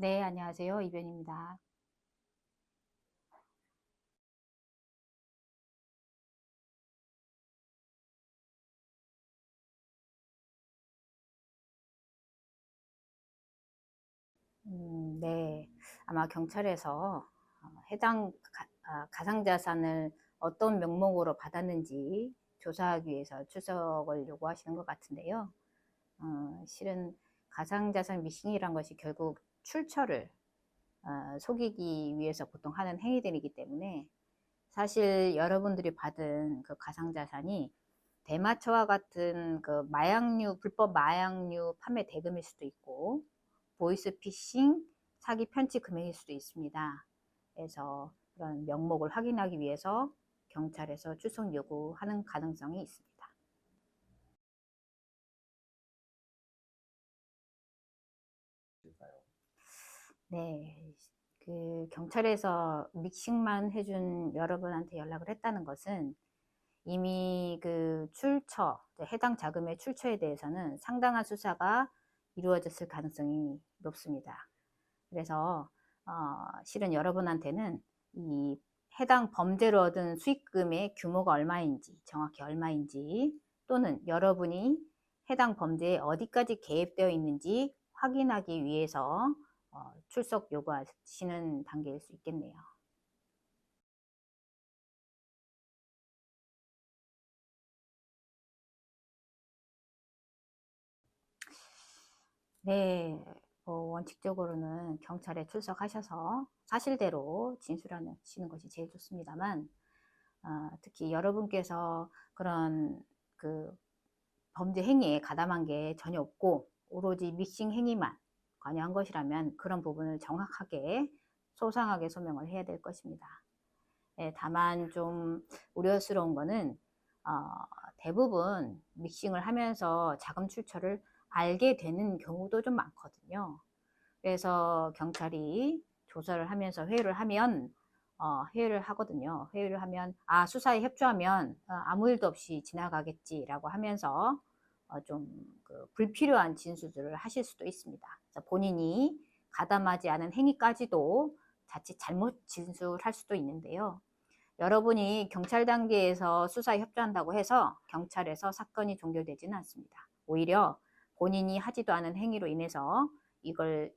네, 안녕하세요. 이변입니다. 네. 아마 경찰에서 해당 가상자산을 어떤 명목으로 받았는지 조사하기 위해서 출석을 요구하시는 것 같은데요. 실은 가상자산 미싱이란 것이 결국 출처를 속이기 위해서 보통 하는 행위들이기 때문에 사실 여러분들이 받은 그 가상자산이 대마초와 같은 그 마약류, 불법 마약류 판매 대금일 수도 있고, 보이스피싱 사기 편취 금액일 수도 있습니다. 그래서 그런 명목을 확인하기 위해서 경찰에서 출석 요구하는 가능성이 있습니다. 네, 그 경찰에서 믹싱만 해준 여러분한테 연락을 했다는 것은 이미 그 출처, 해당 자금의 출처에 대해서는 상당한 수사가 이루어졌을 가능성이 높습니다. 그래서 실은 여러분한테는 이 해당 범죄로 얻은 수익금의 규모가 얼마인지, 정확히 얼마인지, 또는 여러분이 해당 범죄에 어디까지 개입되어 있는지 확인하기 위해서 출석 요구하시는 단계일 수 있겠네요. 네, 원칙적으로는 경찰에 출석하셔서 사실대로 진술하시는 것이 제일 좋습니다만, 특히 여러분께서 그런 그 범죄 행위에 가담한 게 전혀 없고 오로지 믹싱 행위만 관여한 것이라면 그런 부분을 정확하게 소상하게 소명을 해야 될 것입니다. 예, 다만 좀 우려스러운 거는 어, 대부분 믹싱을 하면서 자금 출처를 알게 되는 경우도 좀 많거든요. 그래서 경찰이 조사를 하면서 회의를 하면 회의를 하거든요. 회의를 하면 수사에 협조하면 아무 일도 없이 지나가겠지라고 하면서 좀그 불필요한 진술들을 하실 수도 있습니다. 그래서 본인이 가담하지 않은 행위까지도 자칫 잘못 진술할 수도 있는데요. 여러분이 경찰 단계에서 수사에 협조한다고 해서 경찰에서 사건이 종결되지는 않습니다. 오히려 본인이 하지도 않은 행위로 인해서 이걸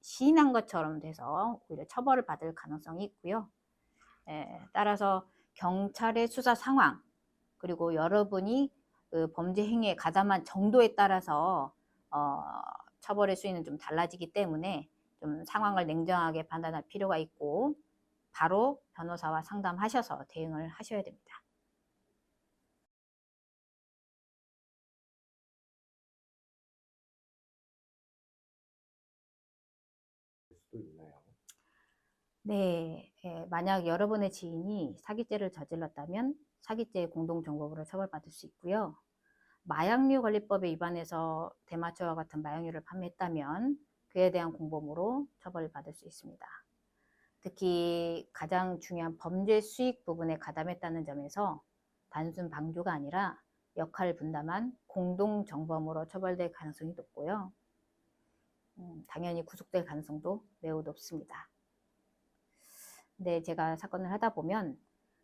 시인한 것처럼 돼서 오히려 처벌을 받을 가능성이 있고요. 따라서 경찰의 수사 상황, 그리고 여러분이 그 범죄 행위에 가담한 정도에 따라서 어, 처벌의 수위는 좀 달라지기 때문에 좀 상황을 냉정하게 판단할 필요가 있고 바로 변호사와 상담하셔서 대응을 하셔야 됩니다. 수도 있나요? 네, 만약 여러분의 지인이 사기죄를 저질렀다면 사기죄 공동정범으로 처벌받을 수 있고요. 마약류 관리법에 위반해서 대마초와 같은 마약류를 판매했다면 그에 대한 공범으로 처벌받을 수 있습니다. 특히 가장 중요한 범죄 수익 부분에 가담했다는 점에서 단순 방조가 아니라 역할을 분담한 공동정범으로 처벌될 가능성이 높고요. 당연히 구속될 가능성도 매우 높습니다. 근데 제가 사건을 하다 보면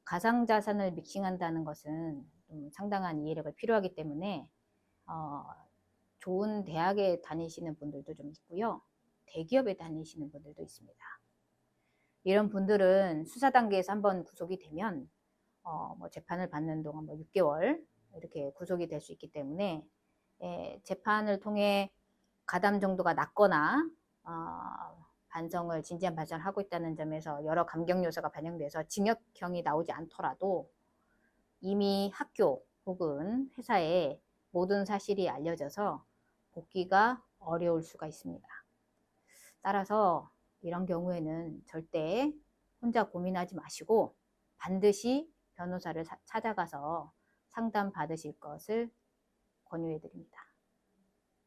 가상자산을 믹싱한다는 것은 좀 상당한 이해력을 필요하기 때문에 어, 좋은 대학에 다니시는 분들도 좀 있고요. 대기업에 다니시는 분들도 있습니다. 이런 분들은 수사 단계에서 한번 구속이 되면 뭐 재판을 받는 동안 뭐 6개월 이렇게 구속이 될 수 있기 때문에 재판을 통해 가담 정도가 낮거나 반성을 진지한 반성을 하고 있다는 점에서 여러 감경 요소가 반영돼서 징역형이 나오지 않더라도 이미 학교 혹은 회사에 모든 사실이 알려져서 복귀가 어려울 수가 있습니다. 따라서 이런 경우에는 절대 혼자 고민하지 마시고 반드시 변호사를 찾아가서 상담 받으실 것을 권유해 드립니다.